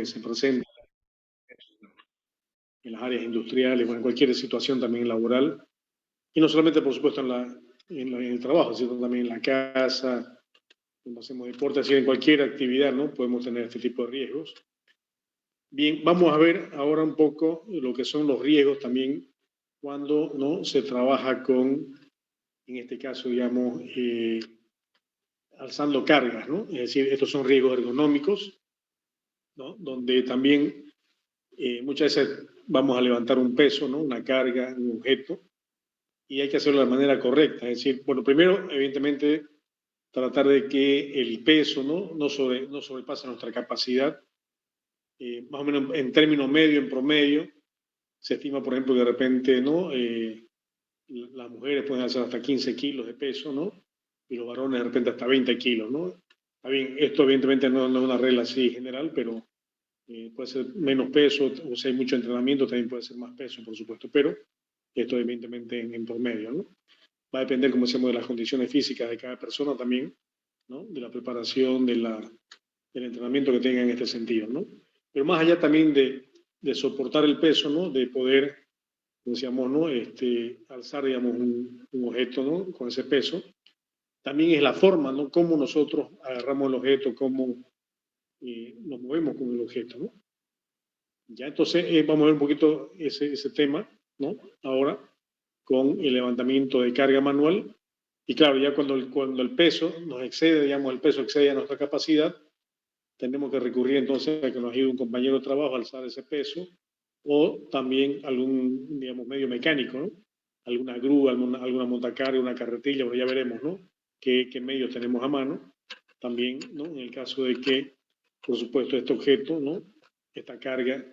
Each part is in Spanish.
que se presentan en las áreas industriales, bueno, en cualquier situación también laboral, y no solamente, por supuesto, en el trabajo, sino también en la casa, cuando hacemos deporte, así en cualquier actividad, ¿no? Podemos tener este tipo de riesgos. Bien, vamos a ver ahora un poco lo que son los riesgos también cuando no se trabaja con, en este caso, digamos, alzando cargas, ¿no? Es decir, estos son riesgos ergonómicos, ¿no? Donde también muchas veces vamos a levantar un peso, ¿no? Una carga, un objeto, y hay que hacerlo de la manera correcta. Es decir, bueno, primero, evidentemente, tratar de que el peso no sobrepase nuestra capacidad, más o menos en términos medio, en promedio. Se estima, por ejemplo, que de repente, ¿no? Las mujeres pueden hacer hasta 15 kilos de peso, ¿no? Y los varones de repente hasta 20 kilos, ¿no? Está bien, esto evidentemente no es una regla así general, pero puede ser menos peso, o si hay mucho entrenamiento también puede ser más peso, por supuesto, pero esto evidentemente en promedio, ¿no? Va a depender, como decíamos, de las condiciones físicas de cada persona también, ¿no? De la preparación, del entrenamiento que tenga en este sentido, ¿no? Pero más allá también de soportar el peso, ¿no? De poder, decíamos, ¿no? Alzar, digamos, un objeto, ¿no? Con ese peso. También es la forma, ¿no? Cómo nosotros agarramos el objeto, cómo nos movemos con el objeto, ¿no? Ya, entonces vamos a ver un poquito ese tema, ¿no? Ahora, con el levantamiento de carga manual. Y claro, ya cuando el peso nos excede, digamos, el peso excede a nuestra capacidad, tenemos que recurrir entonces a que nos ayude un compañero de trabajo a alzar ese peso o también algún, digamos, medio mecánico, ¿no? Alguna grúa, alguna montacarga, una carretilla, bueno, ya veremos, ¿no? ¿Qué medios tenemos a mano? También, ¿no? En el caso de que, por supuesto, este objeto, ¿no? Esta carga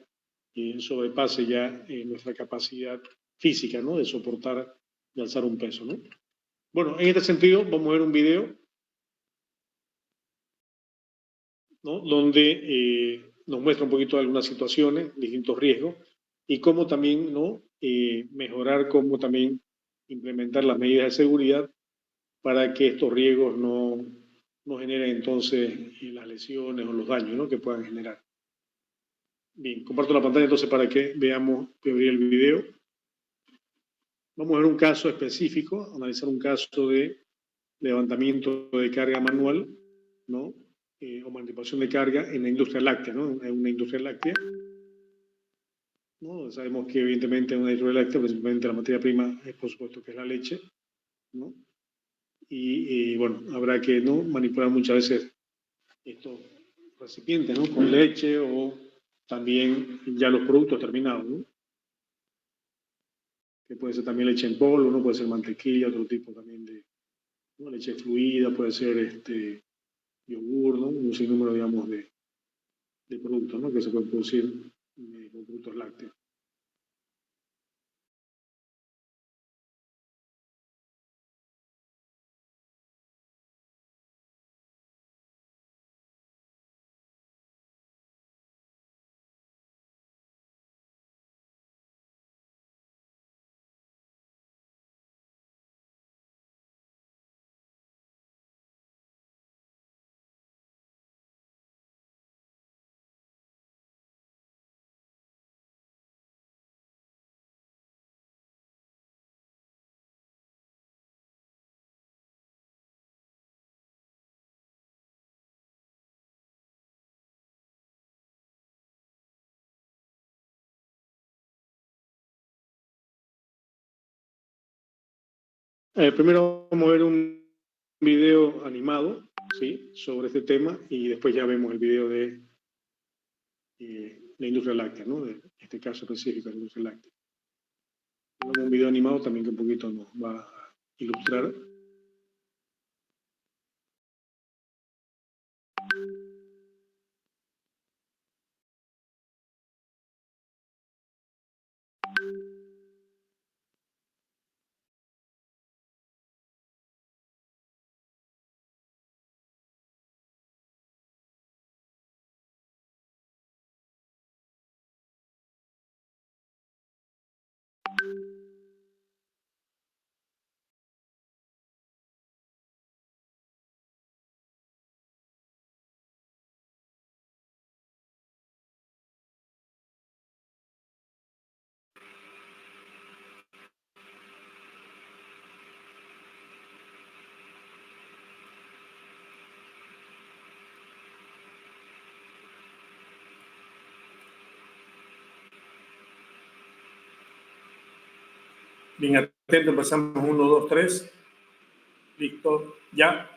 sobrepase ya nuestra capacidad física, ¿no? De soportar, de alzar un peso, ¿no? Bueno, en este sentido, vamos a ver un video, ¿no? Donde nos muestra un poquito algunas situaciones, distintos riesgos, y cómo también, ¿no? Mejorar, cómo también implementar las medidas de seguridad para que estos riesgos no generen entonces las lesiones o los daños, ¿no? Que puedan generar. Bien, comparto la pantalla entonces para que veamos, que abrir el video. Vamos a ver un caso específico, analizar un caso de levantamiento de carga manual, ¿no? O manipulación de carga en la industria láctea, ¿no? En una industria láctea, ¿no? Sabemos que evidentemente en una industria láctea, principalmente la materia prima es por supuesto que es la leche, ¿no? Y bueno, habrá que, ¿no? Manipular muchas veces estos recipientes, ¿no? Con leche o también ya los productos terminados, ¿no? Que puede ser también leche en polvo, ¿no? Puede ser mantequilla, otro tipo también de, ¿no? Leche fluida, puede ser yogur, ¿no? Un sinnúmero, digamos, de productos, ¿no? Que se pueden producir con productos lácteos. Primero vamos a ver un video animado, ¿sí? Sobre este tema y después ya vemos el video de la industria láctea, ¿no? De este caso específico de la industria láctea. Un video animado también que un poquito nos va a ilustrar. Bien atento, empezamos 1, 2, 3. Listo, ya.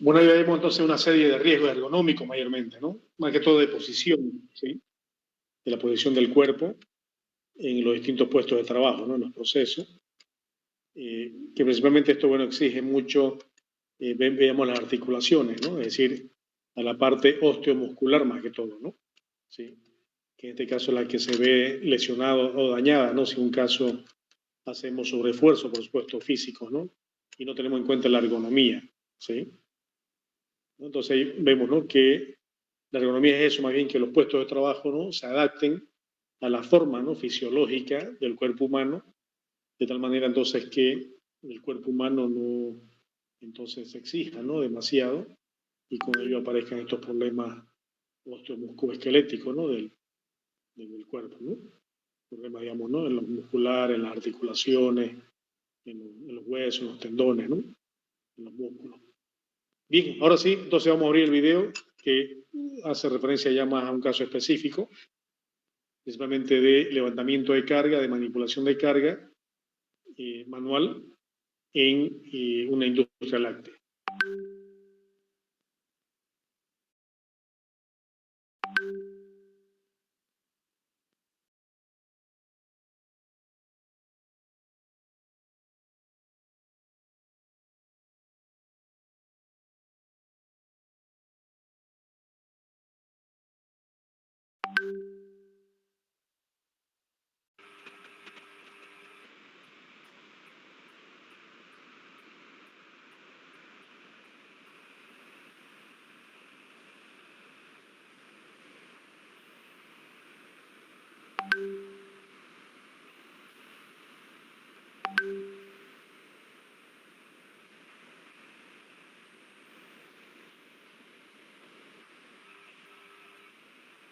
Bueno, ya vemos entonces una serie de riesgos ergonómicos mayormente, ¿no? Más que todo de posición, ¿sí? De la posición del cuerpo en los distintos puestos de trabajo, ¿no? En los procesos. Que principalmente esto, bueno, exige mucho, veamos las articulaciones, ¿no? Es decir, a la parte osteomuscular más que todo, ¿no? Sí. Que en este caso es la que se ve lesionada o dañada, ¿no? Si en un caso hacemos sobreesfuerzo, por supuesto, físico, ¿no? Y no tenemos en cuenta la ergonomía, ¿sí? Entonces ahí vemos, ¿no? Que la ergonomía es eso, más bien que los puestos de trabajo, ¿no? Se adapten a la forma, ¿no? Fisiológica del cuerpo humano, de tal manera entonces que el cuerpo humano no entonces se exija, ¿no? Demasiado y con ello aparezcan estos problemas musculoesquelético, ¿no? del cuerpo, ¿no? Problemas, digamos, ¿no? En los musculares, en las articulaciones, en los huesos, en los tendones, ¿no? En los músculos. Bien, ahora sí, entonces vamos a abrir el video que hace referencia ya más a un caso específico, principalmente de levantamiento de carga, de manipulación de carga manual en una industria láctea.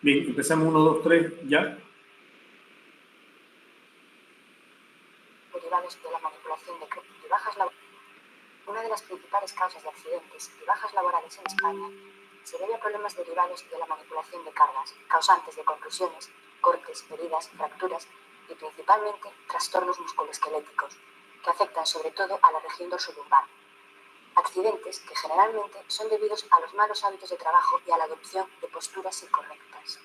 Bien, empezamos 1, 2, 3, ya. Derivados de la manipulación de y bajas laborales. Una de las principales causas de accidentes y bajas laborales en España se debe a problemas derivados de la manipulación de cargas, causantes de contusiones, cortes, heridas, fracturas y principalmente trastornos musculoesqueléticos, que afectan sobre todo a la región dorsolumbar. Accidentes que generalmente son debidos a los malos hábitos de trabajo y a la adopción de posturas incorrectas.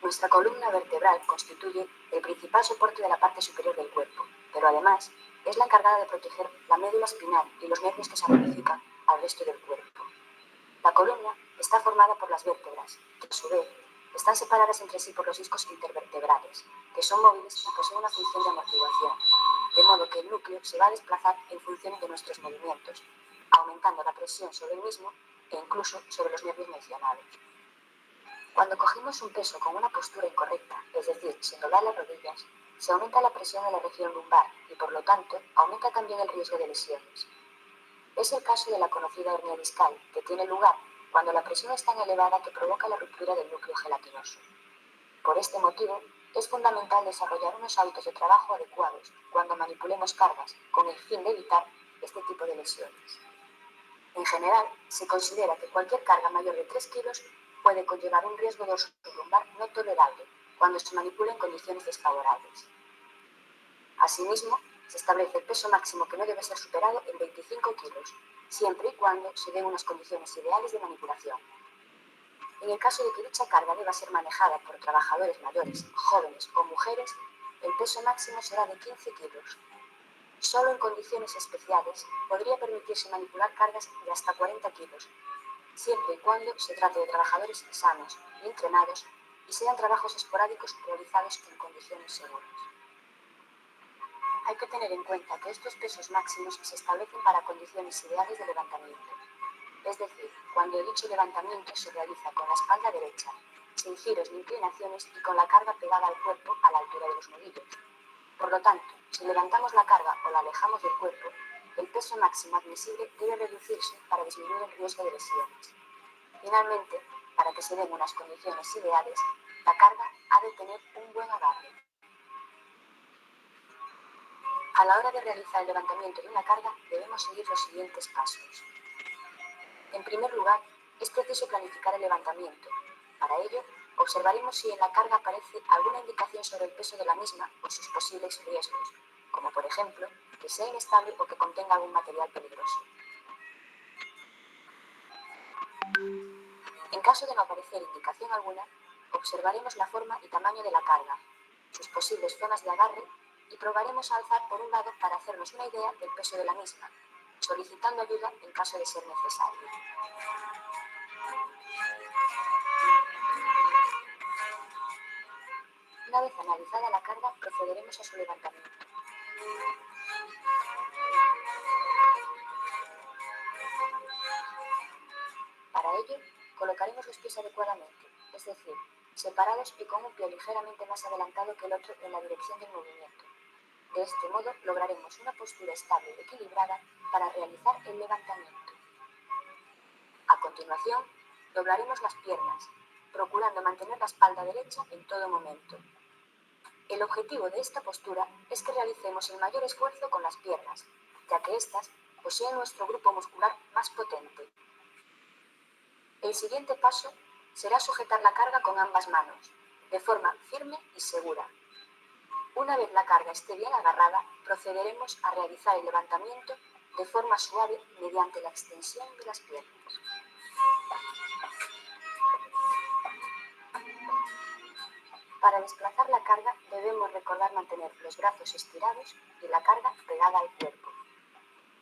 Nuestra columna vertebral constituye el principal soporte de la parte superior del cuerpo, pero además es la encargada de proteger la médula espinal y los nervios que se ramifican al resto del cuerpo. La columna está formada por las vértebras, que a su vez están separadas entre sí por los discos intervertebrales, que son móviles y poseen una función de amortiguación, de modo que el núcleo se va a desplazar en función de nuestros movimientos, aumentando la presión sobre el mismo e incluso sobre los nervios mencionados. Cuando cogemos un peso con una postura incorrecta, es decir, sin doblar las rodillas, se aumenta la presión en la región lumbar y, por lo tanto, aumenta también el riesgo de lesiones. Es el caso de la conocida hernia discal, que tiene lugar cuando la presión es tan elevada que provoca la ruptura del núcleo gelatinoso. Por este motivo, es fundamental desarrollar unos hábitos de trabajo adecuados cuando manipulemos cargas, con el fin de evitar este tipo de lesiones. En general, se considera que cualquier carga mayor de 3 kilos puede conllevar un riesgo dorsolumbar no tolerable cuando se manipula en condiciones desfavorables. Asimismo, se establece el peso máximo que no debe ser superado en 25 kilos, siempre y cuando se den unas condiciones ideales de manipulación. En el caso de que dicha carga deba ser manejada por trabajadores mayores, jóvenes o mujeres, el peso máximo será de 15 kilos. Solo en condiciones especiales podría permitirse manipular cargas de hasta 40 kilos, siempre y cuando se trate de trabajadores sanos y entrenados y sean trabajos esporádicos realizados en condiciones seguras. Hay que tener en cuenta que estos pesos máximos se establecen para condiciones ideales de levantamiento. Es decir, cuando dicho levantamiento se realiza con la espalda derecha, sin giros ni inclinaciones y con la carga pegada al cuerpo a la altura de los nudillos. Por lo tanto, si levantamos la carga o la alejamos del cuerpo, el peso máximo admisible debe reducirse para disminuir el riesgo de lesiones. Finalmente, para que se den unas condiciones ideales, la carga ha de tener un buen agarre. A la hora de realizar el levantamiento de una carga, debemos seguir los siguientes pasos. En primer lugar, es preciso planificar el levantamiento. Para ello, observaremos si en la carga aparece alguna indicación sobre el peso de la misma o sus posibles riesgos, como por ejemplo, que sea inestable o que contenga algún material peligroso. En caso de no aparecer indicación alguna, observaremos la forma y tamaño de la carga, sus posibles zonas de agarre y probaremos a alzar por un lado para hacernos una idea del peso de la misma, solicitando ayuda en caso de ser necesario. Una vez analizada la carga, procederemos a su levantamiento. Para ello, colocaremos los pies adecuadamente, es decir, separados y con un pie ligeramente más adelantado que el otro en la dirección del movimiento. De este modo, lograremos una postura estable y equilibrada para realizar el levantamiento. A continuación, doblaremos las piernas, procurando mantener la espalda derecha en todo momento. El objetivo de esta postura es que realicemos el mayor esfuerzo con las piernas, ya que éstas poseen nuestro grupo muscular más potente. El siguiente paso será sujetar la carga con ambas manos, de forma firme y segura. Una vez la carga esté bien agarrada, procederemos a realizar el levantamiento de forma suave mediante la extensión de las piernas. Para desplazar la carga debemos recordar mantener los brazos estirados y la carga pegada al cuerpo.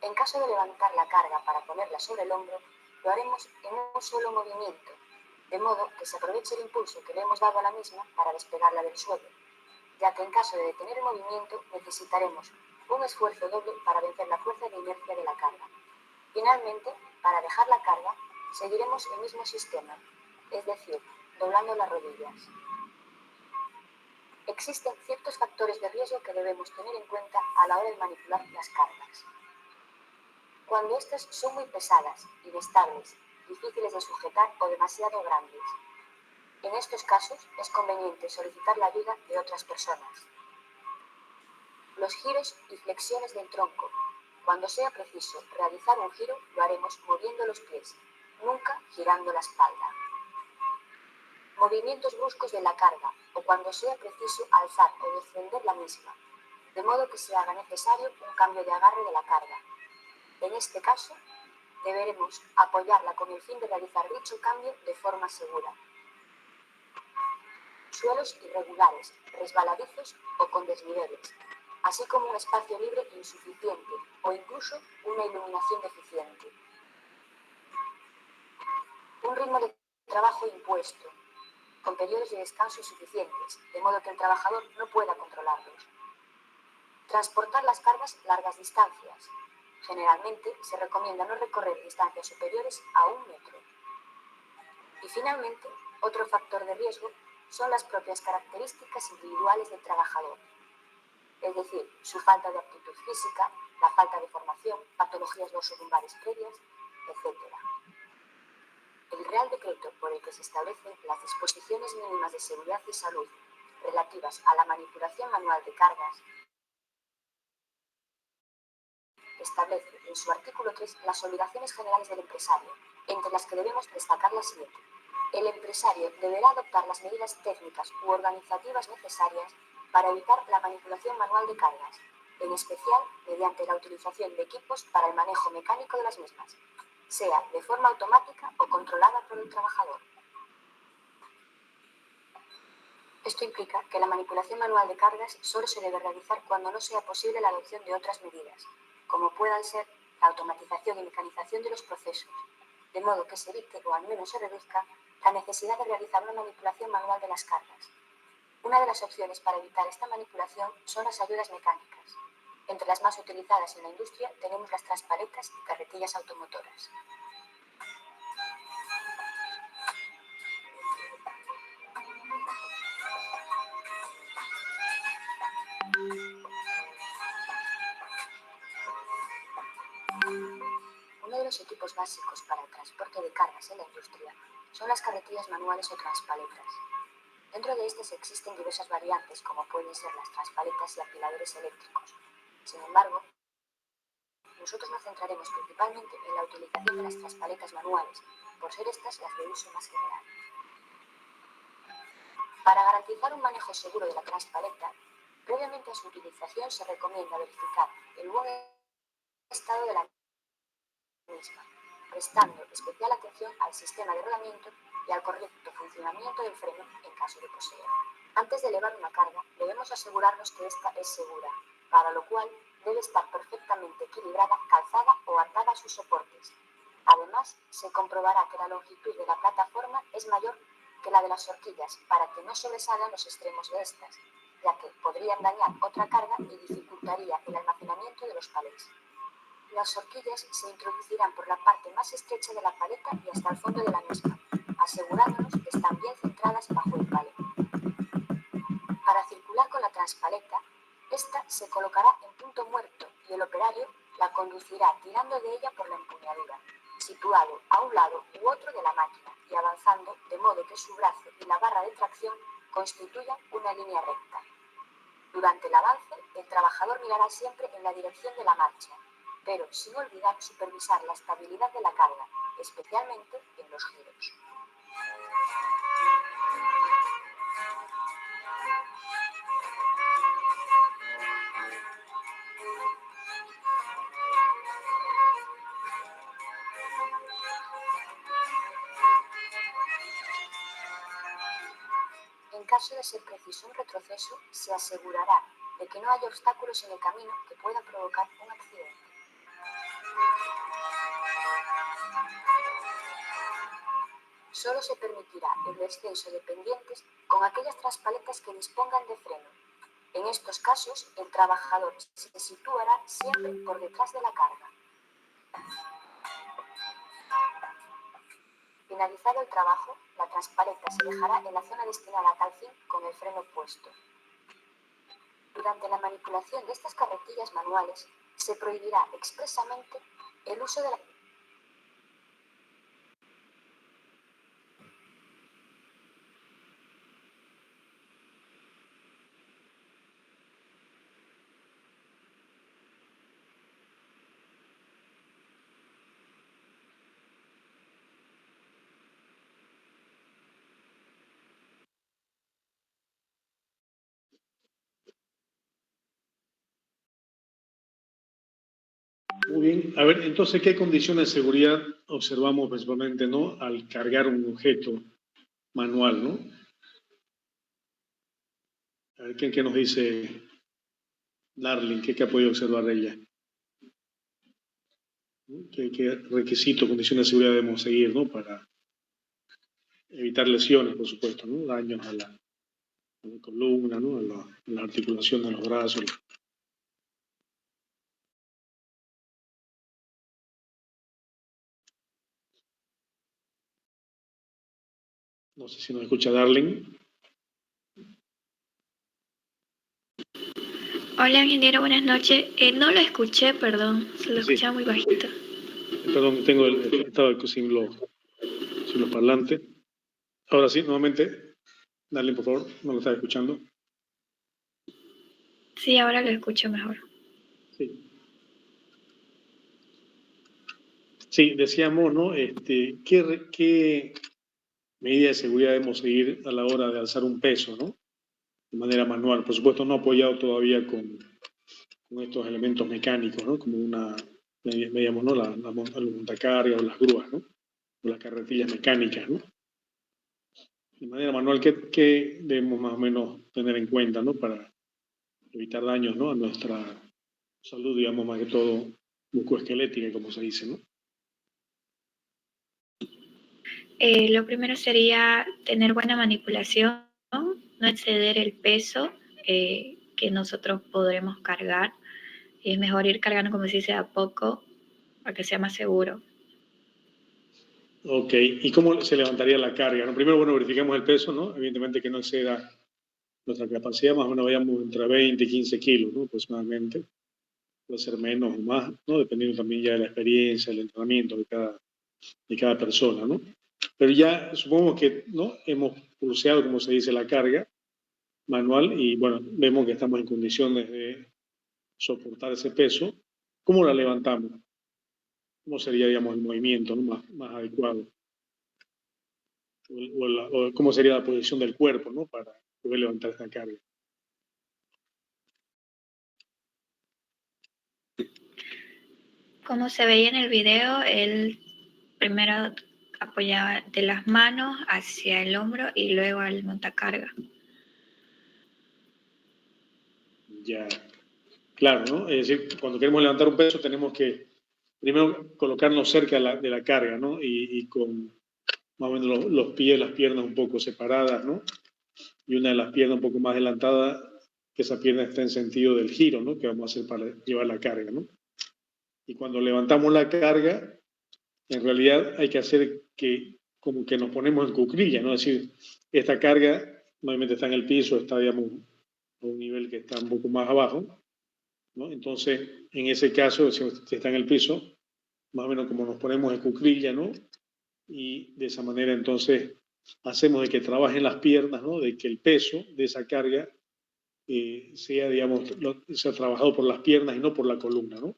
En caso de levantar la carga para ponerla sobre el hombro, lo haremos en un solo movimiento, de modo que se aproveche el impulso que le hemos dado a la misma para despegarla del suelo, ya que en caso de detener el movimiento necesitaremos un esfuerzo doble para vencer la fuerza de inercia de la carga. Finalmente, para dejar la carga, seguiremos el mismo sistema, es decir, doblando las rodillas. Existen ciertos factores de riesgo que debemos tener en cuenta a la hora de manipular las cargas. Cuando estas son muy pesadas, inestables, difíciles de sujetar o demasiado grandes. En estos casos es conveniente solicitar la ayuda de otras personas. Los giros y flexiones del tronco. Cuando sea preciso realizar un giro, lo haremos moviendo los pies, nunca girando la espalda. Movimientos bruscos de la carga o cuando sea preciso alzar o descender la misma, de modo que se haga necesario un cambio de agarre de la carga. En este caso, deberemos apoyarla con el fin de realizar dicho cambio de forma segura. Suelos irregulares, resbaladizos o con desniveles, así como un espacio libre insuficiente o incluso una iluminación deficiente. Un ritmo de trabajo impuesto, con periodos de descanso insuficientes, de modo que el trabajador no pueda controlarlos. Transportar las cargas largas distancias. Generalmente se recomienda no recorrer distancias superiores a 1 metro. Y finalmente, otro factor de riesgo son las propias características individuales del trabajador, es decir, su falta de aptitud física, la falta de formación, patologías dorsolumbares previas, etc. El Real Decreto por el que se establecen las disposiciones mínimas de seguridad y salud relativas a la manipulación manual de cargas establece en su artículo 3 las obligaciones generales del empresario, entre las que debemos destacar la siguiente. El empresario deberá adoptar las medidas técnicas u organizativas necesarias para evitar la manipulación manual de cargas, en especial mediante la utilización de equipos para el manejo mecánico de las mismas, sea de forma automática o controlada por el trabajador. Esto implica que la manipulación manual de cargas solo se debe realizar cuando no sea posible la adopción de otras medidas, como puedan ser la automatización y mecanización de los procesos, de modo que se evite o al menos se reduzca la necesidad de realizar una manipulación manual de las cargas. Una de las opciones para evitar esta manipulación son las ayudas mecánicas. Entre las más utilizadas en la industria tenemos las transpaletas y carretillas automotoras. Uno de los equipos básicos para el transporte de cargas en la industria son las carretillas manuales o transpaletas. Dentro de estas existen diversas variantes, como pueden ser las transpaletas y apiladores eléctricos. Sin embargo, nosotros nos centraremos principalmente en la utilización de las transpaletas manuales, por ser estas las de uso más general. Para garantizar un manejo seguro de la transpaleta, previamente a su utilización se recomienda verificar el buen estado de la misma, prestando especial atención al sistema de rodamiento y al correcto funcionamiento del freno en caso de poseer. Antes de elevar una carga, debemos asegurarnos que esta es segura, para lo cual debe estar perfectamente equilibrada, calzada o atada a sus soportes. Además, se comprobará que la longitud de la plataforma es mayor que la de las horquillas para que no sobresalgan los extremos de estas, ya que podrían dañar otra carga y dificultaría el almacenamiento de los palés. Las horquillas se introducirán por la parte más estrecha de la paleta y hasta el fondo de la misma, asegurándonos que están bien centradas bajo el palé. Para circular con la transpaleta, esta se colocará en punto muerto y el operario la conducirá tirando de ella por la empuñadura, situado a un lado en u otro de la máquina y avanzando de modo que su brazo y la barra de tracción constituyan una línea recta. Durante el avance, el trabajador mirará siempre en la dirección de la marcha, pero sin olvidar supervisar la estabilidad de la carga, especialmente en los giros. En caso de ser preciso un retroceso, se asegurará de que no haya obstáculos en el camino que puedan provocar un accidente. Solo se permitirá el descenso de pendientes con aquellas traspaletas que dispongan de freno. En estos casos, el trabajador se situará siempre por detrás de la carga. Finalizado el trabajo, la traspaleta se dejará en la zona destinada a tal fin con el freno puesto. Durante la manipulación de estas carretillas manuales, se prohibirá expresamente el uso de la... Muy bien. A ver, entonces, ¿qué condiciones de seguridad observamos principalmente, ¿no? Al cargar un objeto manual, ¿no? A ver, ¿qué nos dice Darling? ¿Qué ha podido observar de ella? ¿No? ¿Qué requisitos, condiciones de seguridad debemos seguir, ¿no? Para evitar lesiones, por supuesto, ¿no? Daños a la columna, ¿no? A la articulación de los brazos. No sé si nos escucha Darling. Hola, ingeniero, buenas noches. No lo escuché, perdón, se lo escuchaba muy bajito. Perdón, tengo estado sin los parlantes. Ahora sí, nuevamente, Darling, por favor, no lo estaba escuchando. Sí, ahora lo escucho mejor. Sí, decíamos, ¿no? ¿Qué medidas de seguridad debemos seguir a la hora de alzar un peso, ¿no? De manera manual. Por supuesto, no apoyado todavía con estos elementos mecánicos, ¿no? Como veíamos, ¿no? La montacarga o las grúas, ¿no? O las carretillas mecánicas, ¿no? De manera manual, ¿qué debemos más o menos tener en cuenta, ¿no? Para evitar daños, ¿no? A nuestra salud, digamos, más que todo musculoesquelética, como se dice, ¿no? Lo primero sería tener buena manipulación, no exceder el peso que nosotros podremos cargar. Es mejor ir cargando, como se dice, a poco para que sea más seguro. Ok, ¿y cómo se levantaría la carga? ¿No? Primero, bueno, verificamos el peso, ¿no? Evidentemente que no exceda nuestra capacidad, más o menos vayamos entre 20 y 15 kilos, ¿no? Aproximadamente. Puede ser menos o más, ¿no? Dependiendo también ya de la experiencia, el entrenamiento de cada persona, ¿no? Pero ya supongamos que, ¿no? Hemos pulseado, como se dice, la carga manual y, bueno, vemos que estamos en condiciones de soportar ese peso. ¿Cómo la levantamos? ¿Cómo sería, digamos, el movimiento, ¿no? más adecuado? O cómo sería la posición del cuerpo, ¿no? Para poder levantar esta carga. Como se veía en el video, él primero apoyaba de las manos hacia el hombro y luego al montacarga. Ya, claro, ¿no? Es decir, cuando queremos levantar un peso tenemos que primero colocarnos cerca de la carga, ¿no? Y con más o menos los pies, las piernas un poco separadas, ¿no? Y una de las piernas un poco más adelantada, que esa pierna está en sentido del giro, ¿no? Que vamos a hacer para llevar la carga, ¿no? Y cuando levantamos la carga, en realidad hay que hacer que como que nos ponemos en cuclilla, ¿no? Es decir, esta carga normalmente está en el piso, está, digamos, a un nivel que está un poco más abajo, ¿no? Entonces, en ese caso, si está en el piso, más o menos como nos ponemos en cuclilla, ¿no? y de esa manera entonces hacemos de que trabajen las piernas, ¿no? De que el peso de esa carga sea, digamos, sea trabajado por las piernas y no por la columna, ¿no?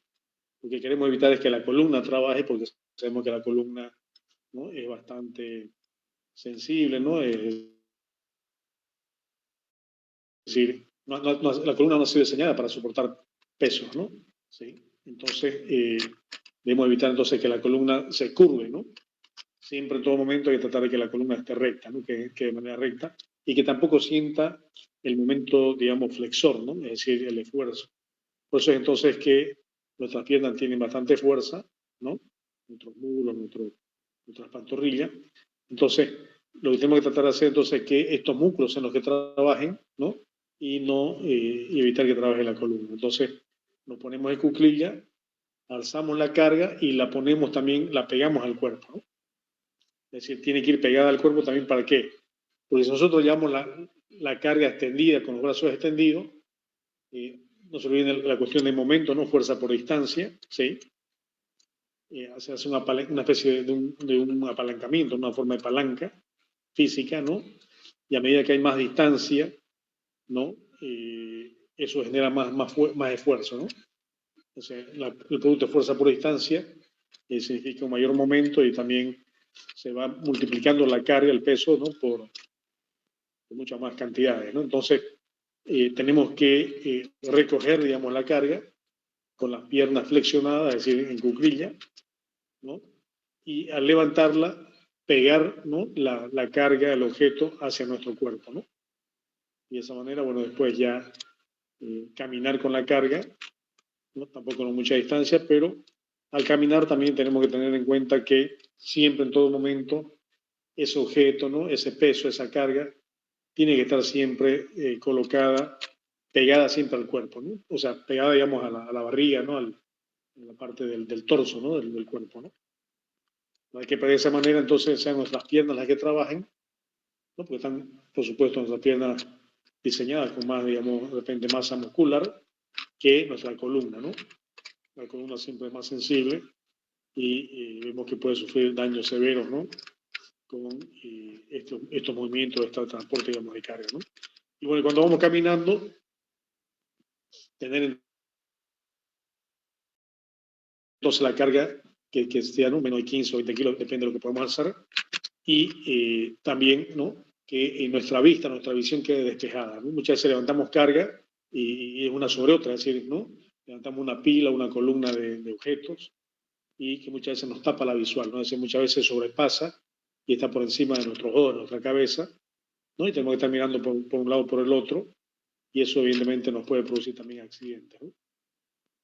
Lo que queremos evitar es que la columna trabaje, porque sabemos que la columna, ¿no? Es bastante sensible, ¿no? Es decir, la columna no ha sido diseñada para soportar pesos, ¿no? ¿Sí? Entonces, debemos evitar entonces que la columna se curve, ¿no? Siempre en todo momento hay que tratar de que la columna esté recta, ¿no? Que de manera recta, y que tampoco sienta el momento, digamos, flexor, ¿no? Es decir, el esfuerzo. Por eso es entonces que nuestras piernas tienen bastante fuerza, ¿no? Nuestros muslos, nuestras pantorrillas. Entonces, lo que tenemos que tratar de hacer entonces es que estos músculos en los que trabajen, ¿no? Y no evitar que trabaje la columna. Entonces, nos ponemos en cuclilla, alzamos la carga y la ponemos también, la pegamos al cuerpo, ¿no? Es decir, tiene que ir pegada al cuerpo también. ¿Para qué? Porque si nosotros llevamos la carga extendida, con los brazos extendidos, no se olviden la cuestión de momento, ¿no? Fuerza por distancia, ¿sí? Se hace una especie de un apalancamiento, una forma de palanca física, ¿no? Y a medida que hay más distancia, ¿no? Eso genera más esfuerzo, ¿no? Entonces, el producto de fuerza por distancia significa un mayor momento y también se va multiplicando la carga, el peso, ¿no? Por muchas más cantidades, ¿no? Entonces, tenemos que recoger, digamos, la carga con las piernas flexionadas, es decir, en cuclilla, ¿no? Y al levantarla, pegar, ¿no? la carga, el objeto hacia nuestro cuerpo, ¿no? Y de esa manera, bueno, después ya caminar con la carga, ¿no? Tampoco con mucha distancia, pero al caminar también tenemos que tener en cuenta que siempre, en todo momento, ese objeto, ¿no? Ese peso, esa carga, tiene que estar siempre colocada, pegada siempre al cuerpo, ¿no? O sea, pegada, digamos, a la barriga, ¿no? A la parte del torso, ¿no? Del cuerpo, ¿no? Hay que de esa manera entonces sean nuestras piernas las que trabajen, ¿no? Porque están, por supuesto, nuestras piernas diseñadas con más, digamos, de repente masa muscular que nuestra columna, ¿no? La columna siempre es más sensible y vemos que puede sufrir daños severos, ¿no? Con estos movimientos, este transporte, digamos, de carga, ¿no? Y bueno, cuando vamos caminando, tener entonces la carga que sea, ¿no? Menos de 15 o 20 kilos, depende de lo que podamos alzar, y también, ¿no? Que nuestra vista, nuestra visión quede despejada, ¿no? Muchas veces levantamos carga y es una sobre otra, es decir, ¿no? Levantamos una pila, una columna de objetos y que muchas veces nos tapa la visual, ¿no? Es decir, muchas veces sobrepasa y está por encima de nuestros ojos, de nuestra cabeza, ¿no? Y tenemos que estar mirando por un lado o por el otro y eso evidentemente nos puede producir también accidentes, ¿no?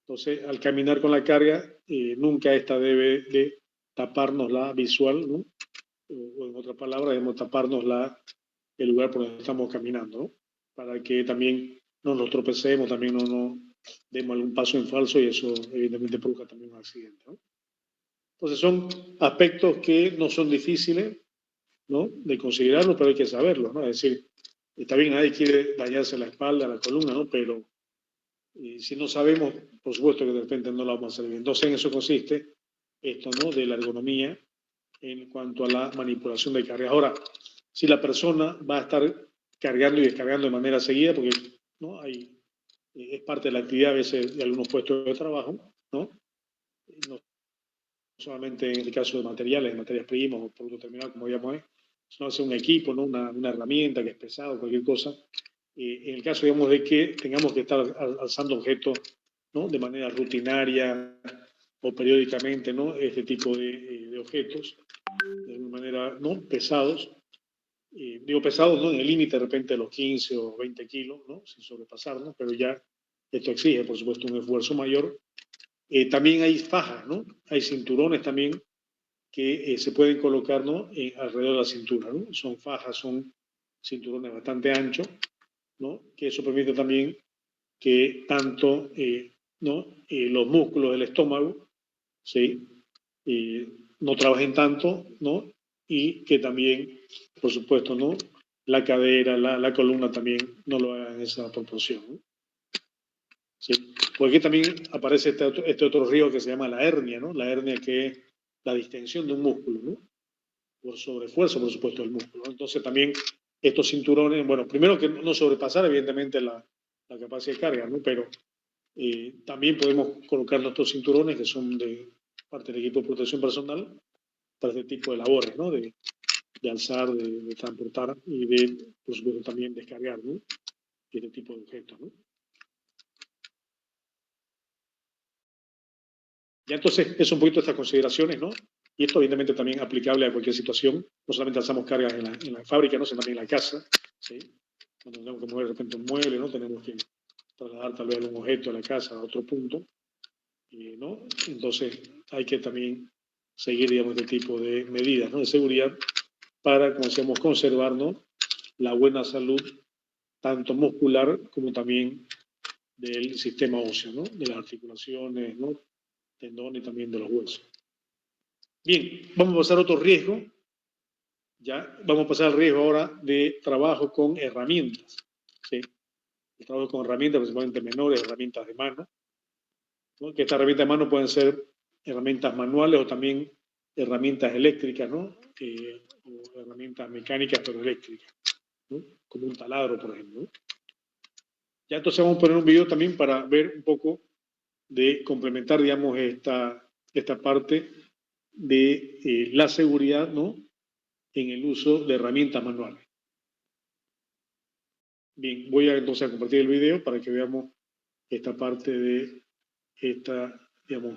Entonces, al caminar con la carga, nunca esta debe de taparnos la visual, ¿no? O en otras palabras, debemos taparnos el lugar por donde estamos caminando, ¿no? Para que también no nos tropecemos, también no nos demos algún paso en falso y eso evidentemente provoca también un accidente, ¿no? Entonces son aspectos que no son difíciles, ¿no? De considerarlos, pero hay que saberlos, ¿no? Es decir, está bien, nadie quiere dañarse la espalda, la columna, ¿no? Pero si no sabemos, por supuesto que de repente no lo vamos a hacer bien. Entonces en eso consiste esto, ¿no? De la ergonomía en cuanto a la manipulación de carga. Ahora, si la persona va a estar cargando y descargando de manera seguida, porque ¿no? Es parte de la actividad a veces de algunos puestos de trabajo, ¿no? No solamente en el caso de materias primas o productos terminados, como digamos, sino hacer un equipo, ¿no? Una herramienta que es pesado, cualquier cosa. En el caso, digamos, de que tengamos que estar alzando objetos, ¿no? De manera rutinaria o periódicamente, ¿no? Este tipo de objetos, de alguna manera, ¿no? Pesados. Digo pesados, ¿no? En el límite de repente de los 15 o 20 kilos, ¿no? Sin sobrepasarnos, pero ya esto exige, por supuesto, un esfuerzo mayor. También hay fajas, ¿no? Hay cinturones también que se pueden colocar, ¿no? Alrededor de la cintura, ¿no? Son fajas, son cinturones bastante anchos, ¿no? Que eso permite también que tanto, ¿no? Los músculos del estómago, ¿sí? No trabajen tanto, ¿no? Y que también, por supuesto, ¿no? La cadera, la columna también no lo hagan en esa proporción, ¿no? ¿Sí? Porque también aparece este otro río que se llama la hernia, ¿no? La hernia que es la distensión de un músculo, ¿no? por sobreesfuerzo, por supuesto, del músculo, ¿no? Entonces también estos cinturones, bueno, primero que no sobrepasar evidentemente la capacidad de carga, ¿no? Pero también podemos colocar nuestros cinturones que son de parte del equipo de protección personal para este tipo de labores, ¿no? De alzar, de transportar y de, por supuesto, también descargar, ¿no? Este tipo de objetos, ¿no? Ya entonces, es un poquito estas consideraciones, ¿no? Y esto evidentemente también aplicable a cualquier situación. No solamente alzamos cargas en la fábrica, ¿no? Sino también en la casa, ¿sí? Cuando tenemos que mover de repente un mueble, ¿no? Tenemos que trasladar tal vez algún objeto de la casa a otro punto, ¿no? Entonces hay que también seguir, digamos, este tipo de medidas, ¿no? De seguridad para, como decíamos, conservar, ¿no? La buena salud, tanto muscular como también del sistema óseo, ¿no? De las articulaciones, ¿no? Tendones y también de los huesos. Bien, vamos a pasar a otro riesgo. Ya vamos a pasar al riesgo ahora de trabajo con herramientas, ¿sí? El trabajo con herramientas, principalmente menores, herramientas de mano, ¿no? Que estas herramientas de mano pueden ser herramientas manuales o también herramientas eléctricas, ¿no? O herramientas mecánicas pero eléctricas, ¿no? Como un taladro, por ejemplo, ¿no? Ya entonces vamos a poner un video también para ver un poco de complementar, digamos, esta parte de la seguridad, ¿no? En el uso de herramientas manuales. Bien, voy a entonces a compartir el video para que veamos esta parte de esta, digamos,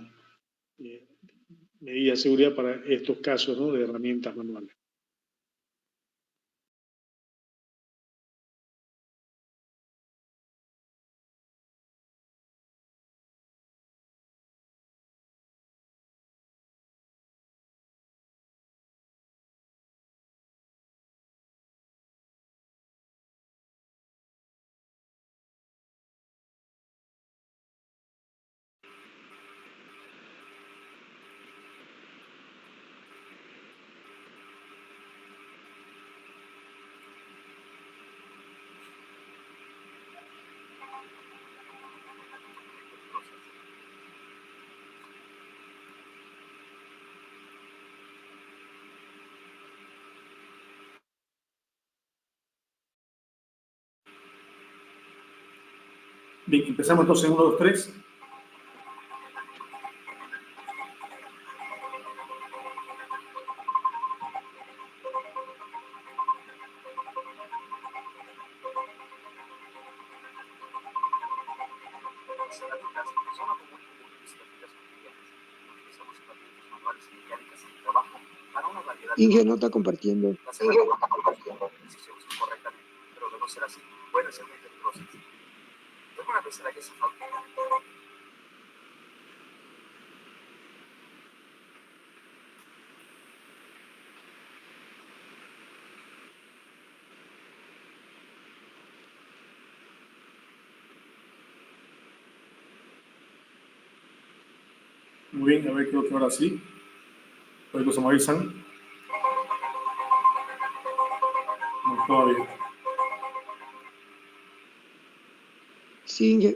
medida de seguridad para estos casos, ¿no? De herramientas manuales. Bien, empezamos entonces en 1, 2, 3. Inge no está compartiendo. Decisiones correctamente, pero de no ser así, pueden ser muy peligrosas. ¿Alguna vez se la hayas falta? Muy bien, a ver, creo que ahora sí. Cualquier cosa me avisan. No, todavía. Sí, Inge.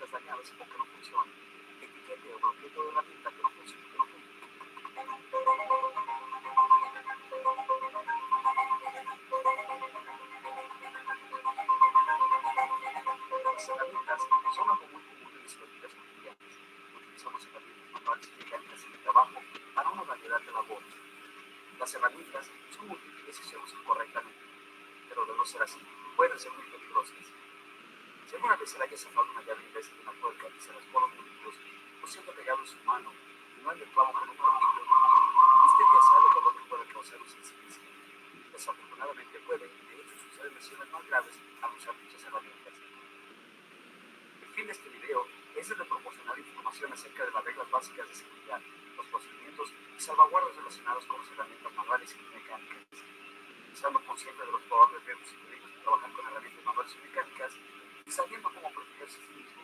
Las dañadas o que no funcionan. Etiquete o bloqueo de herramienta que no funciona. Las herramientas son algo muy común en las prácticas cotidianas. Utilizamos herramientas manuales y mecánicas en el trabajo para una variedad de labores. Las herramientas son múltiples si se usan correctamente, pero de no ser así, pueden ser muy peligrosas. Si alguna vez se le haya zafado una llave en vez de una puerta y se rasgó los músculos o se haya pegado en su mano y no haya actuado con un martillo, usted ya sabe lo que puede causar un sensibilización. Desafortunadamente puede, de hecho, suceder. causar lesiones más graves al usar dichas herramientas. El fin de este video es el de proporcionar información acerca de las reglas básicas de seguridad, los procedimientos y salvaguardas relacionados con las herramientas manuales y mecánicas. Estando consciente de los probables riesgos y peligros de trabajar con herramientas manuales y mecánicas y sabiendo cómo protegerse a sí mismo,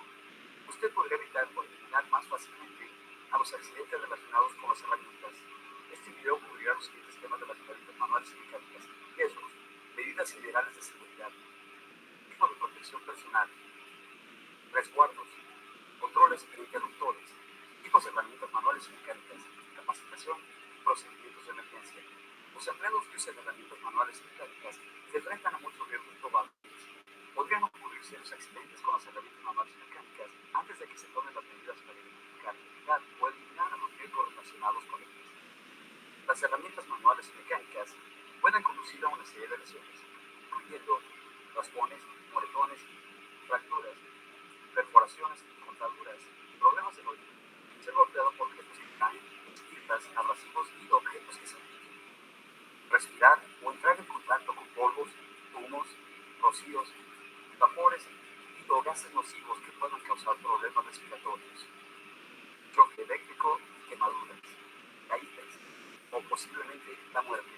usted podría evitar o eliminar más fácilmente a los accidentes relacionados con las herramientas. Este video cubrirá los siguientes temas de las herramientas manuales y mecánicas: riesgos, medidas generales de seguridad, tipo de protección personal, resguardos, controles e interruptores, tipos de herramientas manuales y mecánicas, capacitación y procedimientos de emergencia. Los empleados que usan herramientas manuales y mecánicas se enfrentan a muchos riesgos probables. Podrían ocurrir serios accidentes con las herramientas manuales y mecánicas antes de que se tomen las medidas para identificar, evitar o eliminar a los riesgos relacionados con ellas. Las herramientas manuales y mecánicas pueden conducir a una serie de lesiones, incluyendo raspones, moretones, fracturas, perforaciones, cortaduras, problemas de oído, ser golpeado por objetos que caen, esquitas, abrasivos y objetos que se rompen, respirar o entrar en contacto con polvos, humos, rocíos, vapores y o gases nocivos que puedan causar problemas respiratorios, choque eléctrico y quemaduras, caídas o posiblemente la muerte.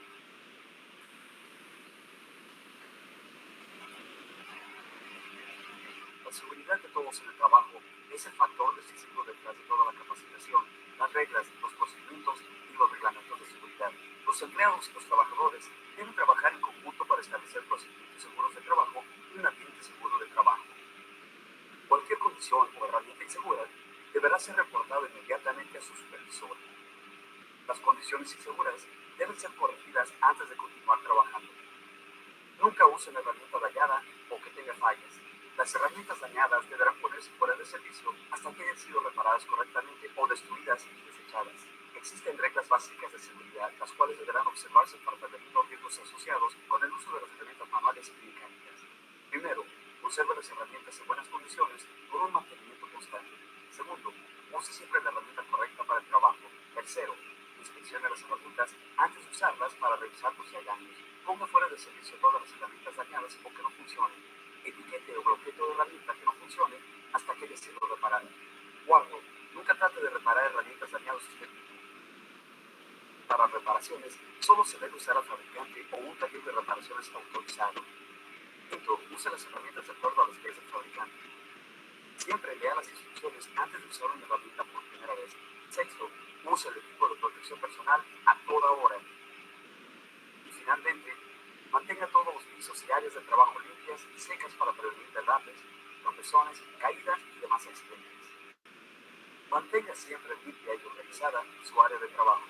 La seguridad de todos en el trabajo es el factor decisivo detrás de toda la capacitación, las reglas, los procedimientos y los reglamentos de seguridad. Los empleados y los trabajadores deben trabajar en conjunto para establecer procedimientos seguros de trabajo y un ambiente seguro de trabajo. Cualquier condición o herramienta insegura deberá ser reportada inmediatamente a su supervisor. Las condiciones inseguras deben ser corregidas antes de continuar trabajando. Nunca use una herramienta dañada o que tenga fallas. Las herramientas dañadas deberán ponerse fuera de servicio hasta que hayan sido reparadas correctamente o destruidas y desechadas. Existen reglas básicas de seguridad, las cuales deberán observarse para prevenir los riesgos asociados con el uso de las herramientas manuales y mecánicas. Primero, observe las herramientas en buenas condiciones con un mantenimiento constante. Segundo, use siempre la herramienta correcta para el trabajo. Tercero, inspeccione las herramientas antes de usarlas para revisar por si hay daños. Ponga fuera de servicio todas las herramientas dañadas o que no funcionen. Etiquete o bloquee toda herramienta que no funcione hasta que haya sido reparada. Cuarto, nunca trate de reparar herramientas dañadas usted mismo. Para reparaciones, solo se debe usar al fabricante o un taller de reparaciones autorizado. Quinto, use las herramientas de acuerdo a las que es el fabricante. Siempre lea las instrucciones antes de usar una herramienta por primera vez. Sexto, use el equipo de protección personal a toda hora. Y finalmente, mantenga todos los pisos y áreas de trabajo limpias y secas para prevenir derrapes, tropezones, caídas y demás accidentes. Mantenga siempre limpia y organizada su área de trabajo.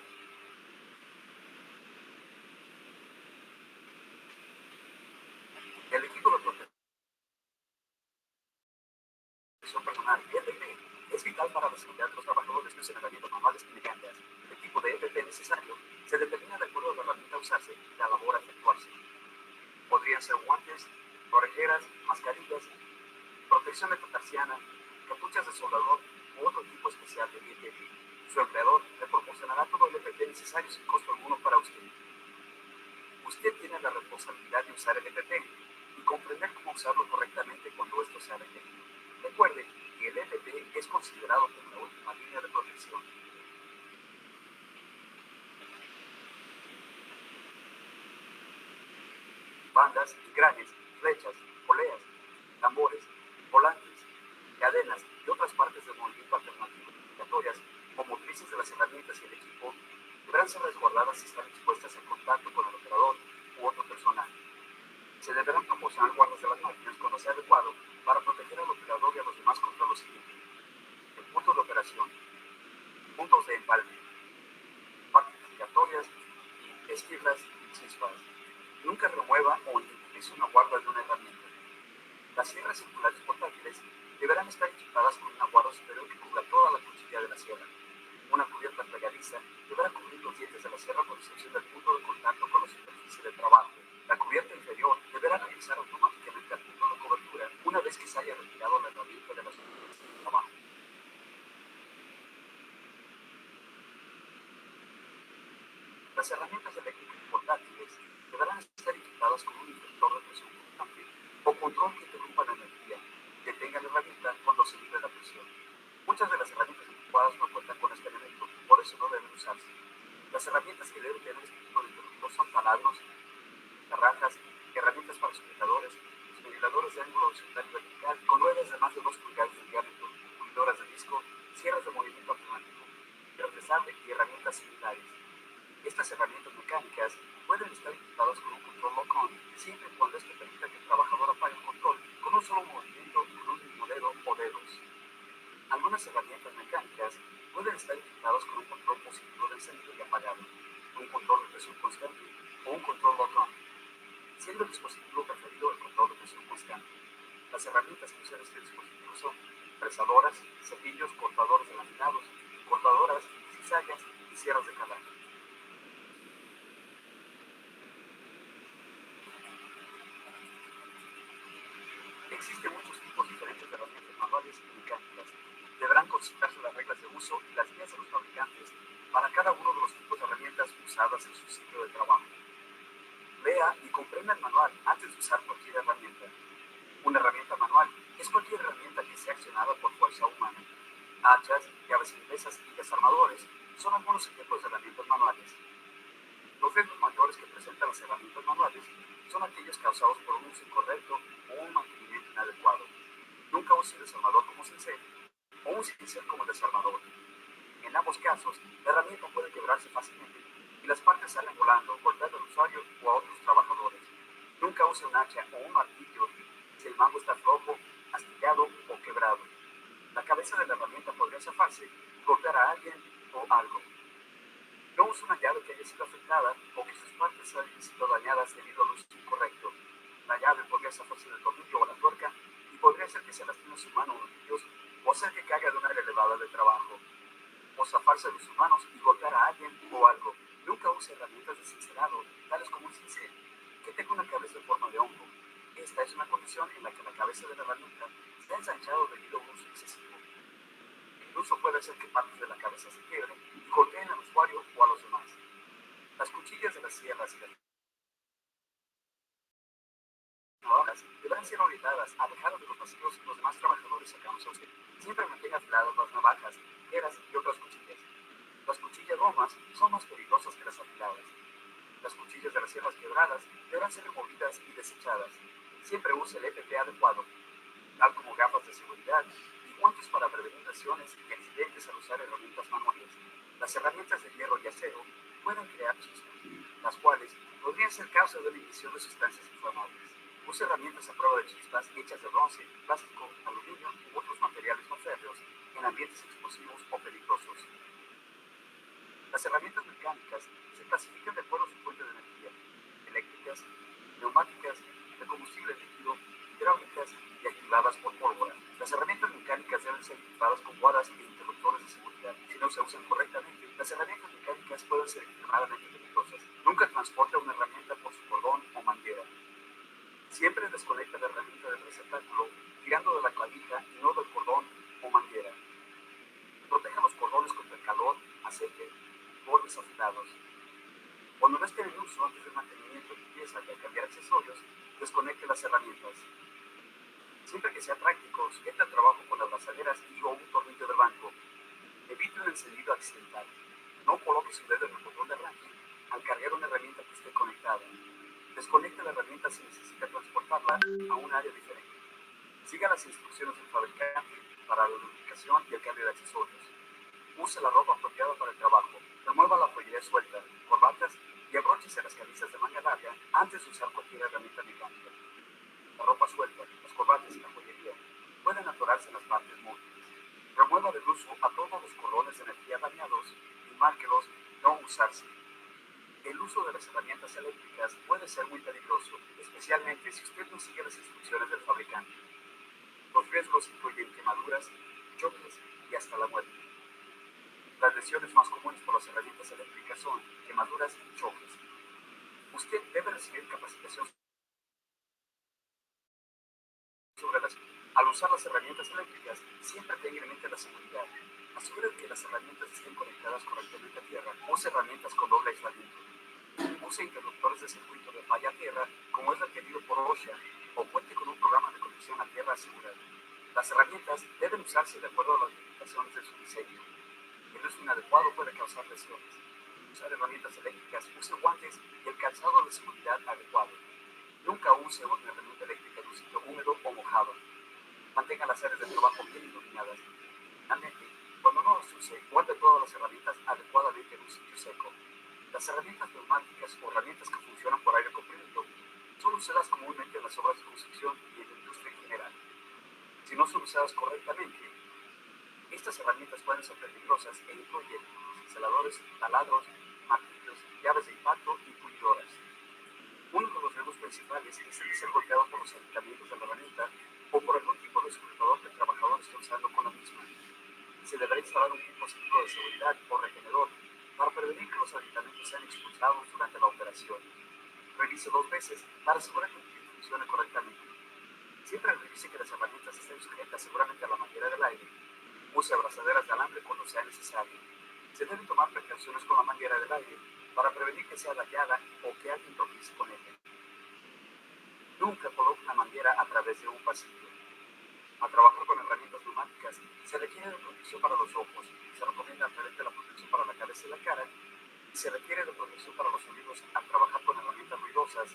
El equipo de protección personal, EPP, es vital para la seguridad de los trabajadores que usen herramientas manuales y mecánicas. El tipo de EPP necesario se determina de acuerdo a la herramienta a usarse y la labor a efectuarse. Podrían ser guantes, orejeras, mascarillas, protección metatarsiana, capuchas de soldador u otro tipo especial de EPP. Su empleador le proporcionará todo el EPP necesario sin costo alguno para usted. Usted tiene la responsabilidad de usar el EPP y comprender cómo usarlo correctamente cuando esto sea requerido. Recuerde que el EPP es considerado como la última línea de protección. Bandas, cranes, flechas, poleas, tambores, volantes, cadenas y otras partes del movimiento alternativo obligatorias o motrices de las herramientas y el equipo deberán ser resguardadas y estar expuestas en contacto con el operador u otro personal. Se deberán proporcionar guardas de las máquinas cuando sea adecuado para proteger al operador y a los demás contra lo siguiente: el punto de operación, puntos de empalme, partes giratorias y esquirlas y chispas. Nunca remueva o utilice una guarda de una herramienta. Las sierras circulares portátiles deberán estar equipadas con una guarda superior que cubra toda la cuchilla de la sierra. Una cubierta plegadiza deberá cubrir los dientes de la sierra por excepción del punto de contacto con la superficie de trabajo. La cubierta inferior deberá regresar automáticamente al punto de cobertura una vez que se haya retirado la herramienta de la superficie de trabajo. Las herramientas eléctricas portátiles deberán estar equipadas con un inflector de presión más de 2 pulgadas de diámetro, pulidoras de disco, sierras de movimiento automático, piedras de sable y herramientas similares. Estas herramientas mecánicas pueden estar equipadas con un control lock-on siempre y cuando esto permita que el trabajador apague el control con un solo movimiento con un mismo dedo o dedos. Algunas herramientas mecánicas pueden estar equipadas con un control positivo de encendido y apagado, un control de presión constante o un control lock-on, siendo el dispositivo preferido el control de presión constante. Las herramientas que usan este dispositivo son fresadoras, cepillos, cortadores de laminados, cortadoras, cizallas y sierras de calambre. Existen muchos tipos diferentes de herramientas manuales y mecánicas. Deberán consultarse las reglas de uso y las guías de los fabricantes para cada uno de los tipos de herramientas usadas en su sitio de trabajo. Lea y comprenda el manual antes de usar cualquier herramienta. Una herramienta manual es cualquier herramienta que sea accionada por fuerza humana. Hachas, llaves inglesas y desarmadores son algunos ejemplos de herramientas manuales. Los riesgos mayores que presentan las herramientas manuales son aquellos causados por un uso incorrecto o un mantenimiento inadecuado. Nunca use el desarmador como cincel o un cincel como desarmador. En ambos casos, la herramienta puede quebrarse fácilmente y las partes salen volando, golpeando al usuario o a otros trabajadores. Nunca use un hacha o un martillo si el mango está flojo, astillado o quebrado. La cabeza de la herramienta podría zafarse y golpear a alguien o algo. No use una llave que haya sido afectada o que sus partes hayan sido dañadas debido al uso incorrecto. La llave podría zafarse del tornillo o la tuerca y podría hacer que se lastime su mano o nudillos o hacer que caiga de una área elevada de trabajo. O zafarse de sus manos y golpear a alguien o algo. Nunca use herramientas de cincelado, tales como un cincel, que tenga una cabeza en forma de hongo. Esta es una condición en la que la cabeza de la herramienta está ensanchado debido a un uso excesivo. El uso puede hacer que partes de la cabeza se quiebren y golpeen al usuario o a los demás. Las cuchillas de las sierras y las navajas deberán ser orientadas alejadas de los pasillos y los demás trabajadores cercanos a usted. Siempre mantenga afiladas las navajas, tijeras y otras cuchillas. Las cuchillas gomas son más peligrosas que las afiladas. Las cuchillas de las sierras quebradas deberán ser removidas y desechadas. Siempre use el EPP adecuado, tal como gafas de seguridad y guantes para prevenir lesiones y accidentes al usar herramientas manuales. Las herramientas de hierro y acero pueden crear chispas, las cuales podrían ser causa de la ignición de sustancias inflamables. Use herramientas a prueba de chispas hechas de bronce, plástico, aluminio u otros materiales no férreos en ambientes explosivos o peligrosos. Las herramientas mecánicas se clasifican de acuerdo a su fuente de energía: eléctricas, neumáticas, de combustible líquido, hidráulicas y activadas por pólvora. Las herramientas mecánicas deben ser equipadas con guardas e interruptores de seguridad. Si no se usan correctamente, las herramientas mecánicas pueden ser extremadamente peligrosas. Nunca transporte una herramienta por su cordón o manguera. Siempre desconecte la herramienta del receptáculo tirando de la clavija y no del cordón o manguera. Proteja los cordones contra el calor, aceite, bordes afilados. Cuando no estén en uso antes del mantenimiento, limpieza y al cambiar accesorios, desconecte las herramientas. Siempre que sea práctico, sujete el trabajo con las brazaderas y o un tornillo de banco. Evite un encendido accidental. No coloque su dedo en el botón de arranque al cargar una herramienta que esté conectada. Desconecte la herramienta si necesita transportarla a un área diferente. Siga las instrucciones del fabricante para la lubricación y el cambio de accesorios. Use la ropa apropiada para el trabajo. Remueva la joyería suelta, corbatas y abróchese las camisas de manga larga antes de usar cualquier herramienta mecánica. La ropa suelta, las corbatas y la joyería pueden atorarse en las partes móviles. Remueva del uso a todos los cordones de energía dañados y márquelos no usarse. El uso de las herramientas eléctricas puede ser muy peligroso, especialmente si usted no sigue las instrucciones del fabricante. Los riesgos incluyen quemaduras, choques y hasta la muerte. Las lesiones más comunes por las herramientas eléctricas son quemaduras y choques. Usted debe recibir capacitación sobre las... Al usar las herramientas eléctricas, siempre tenga en mente la seguridad. Asegure que las herramientas estén conectadas correctamente a tierra. Use herramientas con doble aislamiento. Use interruptores de circuito de falla a tierra, como es requerido por OSHA, o cuente con un programa de conexión a tierra asegurado. Las herramientas deben usarse de acuerdo a las limitaciones de su diseño. El uso inadecuado puede causar lesiones. Usar herramientas eléctricas, use guantes y el calzado de seguridad adecuado. Nunca use una herramienta eléctrica en un sitio húmedo o mojado. Mantenga las áreas de trabajo bien iluminadas. Finalmente, cuando no las use, guarde todas las herramientas adecuadamente en un sitio seco. Las herramientas neumáticas o herramientas que funcionan por aire comprimido son usadas comúnmente en las obras de construcción y en la industria en general. Si no son usadas correctamente, estas herramientas pueden ser peligrosas e incluyen cinceladores, taladros, martillos, llaves de impacto y pulidoras. Uno de los riesgos principales es el de ser golpeado por los aditamentos de la herramienta o por algún tipo de sujetador que el trabajador esté usando con la misma. Se deberá instalar un dispositivo de seguridad o retenedor para prevenir que los aditamentos sean expulsados durante la operación. Revise 2 veces para asegurar que el kit funcione correctamente. Siempre revise que las herramientas estén sujetas seguramente a la manguera del aire. Use abrazaderas de alambre cuando sea necesario. Se deben tomar precauciones con la manguera del aire para prevenir que sea dañada o que alguien tropiece con ella. Nunca coloque una manguera a través de un pasillo. Al trabajar con herramientas neumáticas, se requiere de protección para los ojos, se recomienda ampliamente la protección para la cabeza y la cara, y se requiere de protección para los oídos al trabajar con herramientas ruidosas,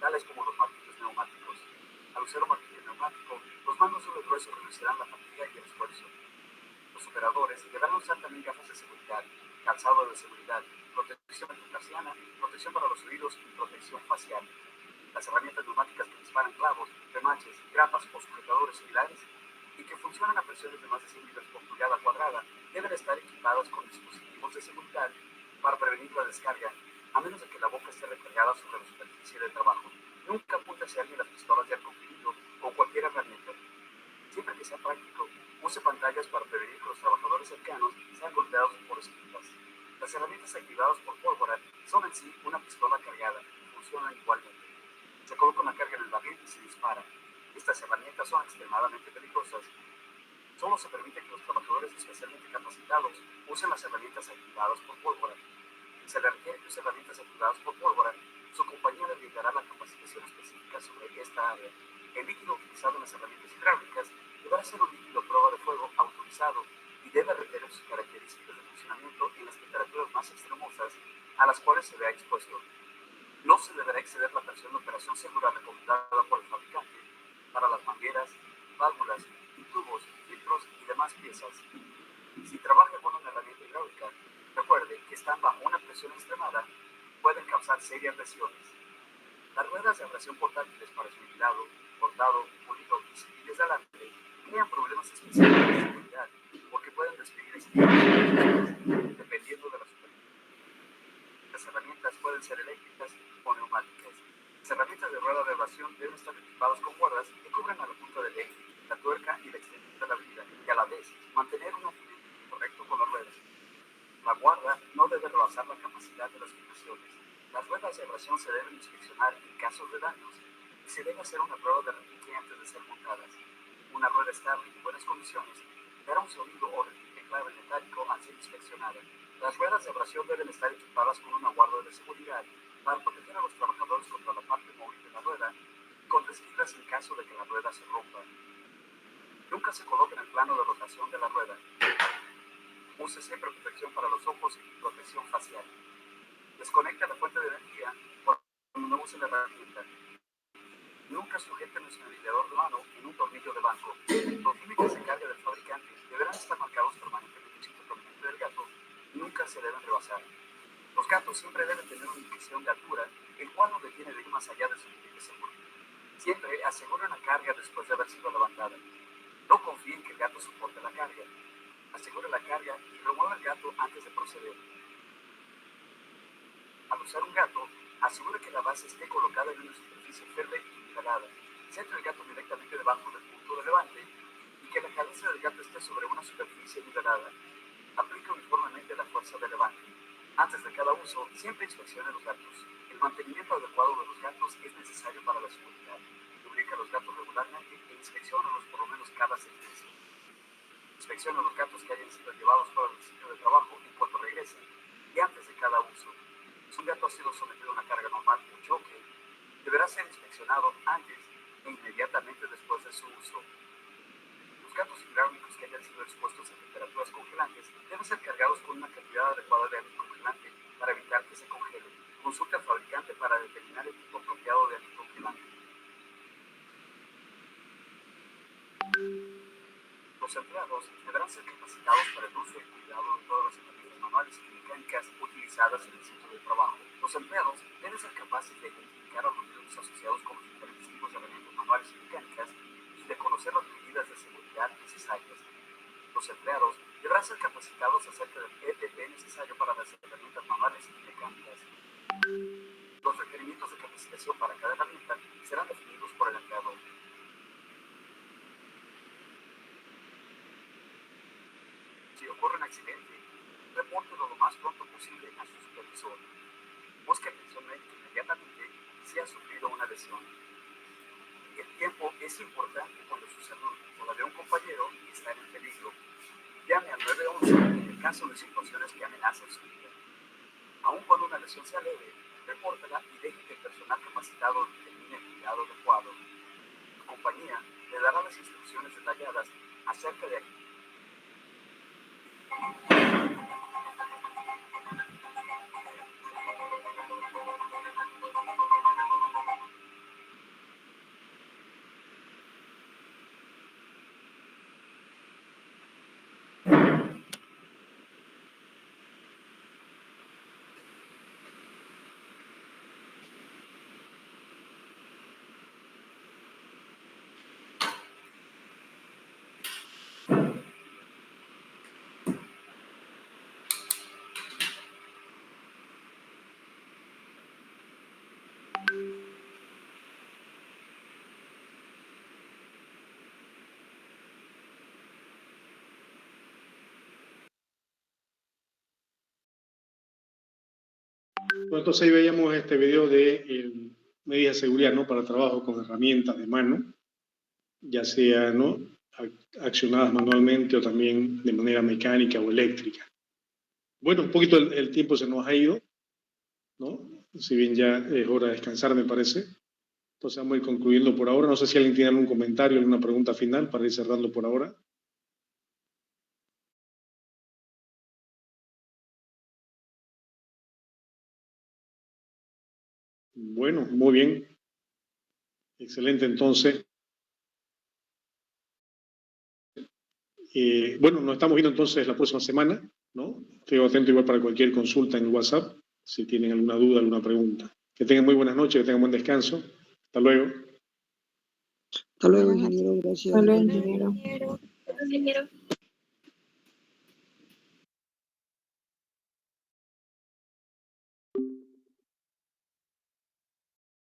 tales como los martillos neumáticos. Al usar un martillo neumático, los mandos sobre el grueso reducirán la fatiga y el esfuerzo. Los operadores deberán usar también gafas de seguridad, calzado de seguridad, protección anticarciana, protección para los oídos y protección facial. Las herramientas neumáticas que disparan clavos, remaches, grapas o sujetadores similares y que funcionan a presiones de más de 100 libras por pulgada cuadrada deben estar equipadas con dispositivos de seguridad para prevenir la descarga, a menos de que la boca esté recargada sobre la superficie de trabajo. Nunca apunte hacia alguien las pistolas de arco comprimido o cualquier herramienta. Siempre que sea práctico, use pantallas para prevenir que los trabajadores cercanos sean golpeados por esquinas. Las herramientas activadas por pólvora son en sí una pistola cargada y funcionan igualmente. Se coloca una carga en el barril y se dispara. Estas herramientas son extremadamente peligrosas. Solo se permite que los trabajadores especialmente capacitados usen las herramientas activadas por pólvora. Si se le requiere que use herramientas activadas por pólvora, su compañía le brindará la capacitación específica sobre esta área. El líquido utilizado en las herramientas hidráulicas deberá ser un líquido prueba de fuego autorizado y debe retener sus características de funcionamiento en las temperaturas más extremosas a las cuales se vea expuesto. No se deberá exceder la presión de operación segura recomendada por el fabricante para las mangueras, válvulas, tubos, filtros y demás piezas. Si trabaja con una herramienta hidráulica, recuerde que están bajo una presión extremada, pueden causar serias lesiones. Las ruedas de abrasión portátiles para su vigilado, cortado, pulido y cepillos de alambre crean problemas especiales de seguridad porque pueden despedir espinas dependiendo de la superficie. Las herramientas pueden ser eléctricas o neumáticas. Las herramientas de rueda de abrasión deben estar equipadas con cuerdas que cubran a la punta del eje, la tuerca y la extensión de la brida, y a la vez mantener un equilibrio correcto con las ruedas. La guarda no debe rebasar la capacidad de las fijaciones. Las ruedas de abrasión se deben inspeccionar en casos de daños y se debe hacer una prueba de repique antes de ser montadas. Una rueda estable y en buenas condiciones dará un sonido o repique clave metálico al ser inspeccionada. Las ruedas de abrasión deben estar equipadas con una guarda de seguridad para proteger a los trabajadores contra la parte móvil de la rueda y contra esquinas en caso de que la rueda se rompa. Nunca se coloque en el plano de rotación de la rueda. Use siempre protección para los ojos y protección facial. Desconecte la fuente de energía cuando no use la herramienta. Nunca sujete el desfibrilador de mano en un tornillo de banco. Los límites de carga del fabricante deberán estar marcados permanentemente en el sitio prominente del gato y nunca se deben rebasar. Los gatos siempre deben tener una indicación de altura, el cual no detiene de ir más allá de su límite seguro. Siempre asegure una carga después de haber sido levantada. No confíe en que el gato soporte la carga. Asegure la carga y remueva el gato antes de proceder. Al usar un gato, asegure que la base esté colocada en una superficie firme y nivelada. Centre el gato directamente debajo del punto de levante y que la cabeza del gato esté sobre una superficie nivelada. Aplique uniformemente la fuerza de levante. Antes de cada uso, siempre inspeccione los gatos. El mantenimiento adecuado de los gatos es necesario para la seguridad. Lubrica los gatos regularmente e inspecciónalos por lo menos cada 6 meses. Inspecciona los gatos que hayan sido llevados fuera del sitio de trabajo en cuanto regresen y antes de cada uso. Si un gato ha sido sometido a una carga normal o choque, deberá ser inspeccionado antes e inmediatamente después de su uso. Los gatos hidráulicos que hayan sido expuestos a temperaturas congelantes deben ser cargados con una cantidad adecuada de anticongelante para evitar que se congelen. Consulte al fabricante para determinar el tipo apropiado de anticongelante. Los empleados deberán ser capacitados para el uso y cuidado de todas las herramientas manuales y mecánicas utilizadas en el sitio de trabajo. Los empleados deben ser capaces de identificar a los riesgos asociados con los diferentes tipos de herramientas manuales y mecánicas y de conocer las medidas de seguridad necesarias. Los empleados deberán ser capacitados acerca del EPP necesario para las herramientas manuales y mecánicas. Los requerimientos de capacitación para cada herramienta serán definidos por el empleador. Si ocurre un accidente, repórtelo lo más pronto posible a su supervisor. Busque atención médica inmediatamente si ha sufrido una lesión. El tiempo es importante cuando su salud o la de un compañero está en peligro. Llame al 911 en el caso de situaciones que amenacen su vida. Aun cuando una lesión sea leve, repórtela y deje que el personal capacitado determine el cuidado adecuado. Tu compañía le dará las instrucciones detalladas acerca de Bueno, entonces ahí veíamos este video de medidas de seguridad, ¿no? Para trabajo con herramientas de mano, ya sea, ¿no? Accionadas manualmente o también de manera mecánica o eléctrica. Bueno, un poquito el tiempo se nos ha ido, ¿no? Si bien ya es hora de descansar, me parece. Entonces vamos a ir concluyendo por ahora. No sé si alguien tiene algún comentario, alguna pregunta final para ir cerrando por ahora. Bueno, muy bien. Excelente, entonces. Bueno, nos estamos viendo entonces la próxima semana, ¿no? Estoy atento igual para cualquier consulta en el WhatsApp, si tienen alguna duda, alguna pregunta. Que tengan muy buenas noches, que tengan buen descanso. Hasta luego. Hasta luego, ingeniero. Gracias. Hasta luego, ingeniero. Ingeniero.